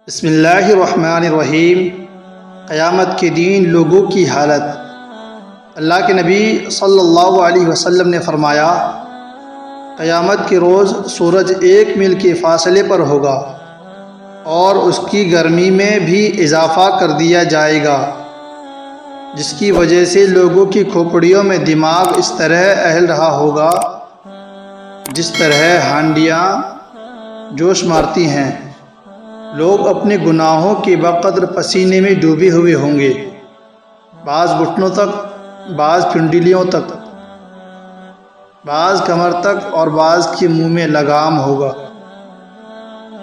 بسم اللہ الرحمن الرحیم۔ قیامت کے دن لوگوں کی حالت۔ اللہ کے نبی صلی اللہ علیہ وسلم نے فرمایا، قیامت کے روز سورج 1 میل کے فاصلے پر ہوگا اور اس کی گرمی میں بھی اضافہ کر دیا جائے گا، جس کی وجہ سے لوگوں کی کھوپڑیوں میں دماغ اس طرح اہل رہا ہوگا جس طرح ہانڈیاں جوش مارتی ہیں۔ لوگ اپنے گناہوں کے بقدر پسینے میں ڈوبے ہوئے ہوں گے، بعض گھٹنوں تک، بعض پنڈلیوں تک، بعض کمر تک اور بعض کے منہ میں لگام ہوگا۔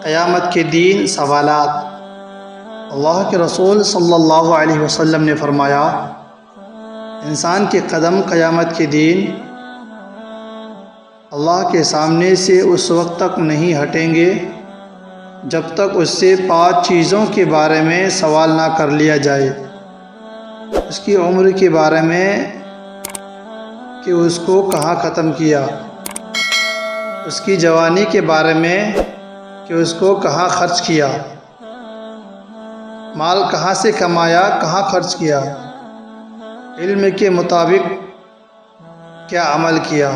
قیامت کے دن سوالات۔ اللہ کے رسول صلی اللہ علیہ وسلم نے فرمایا، انسان کے قدم قیامت کے دن اللہ کے سامنے سے اس وقت تک نہیں ہٹیں گے جب تک اس سے 5 چیزوں کے بارے میں سوال نہ کر لیا جائے۔ اس کی عمر کے بارے میں کہ اس کو کہاں ختم کیا، اس کی جوانی کے بارے میں کہ اس کو کہاں خرچ کیا، مال کہاں سے کمایا، کہاں خرچ کیا، علم کے مطابق کیا عمل کیا۔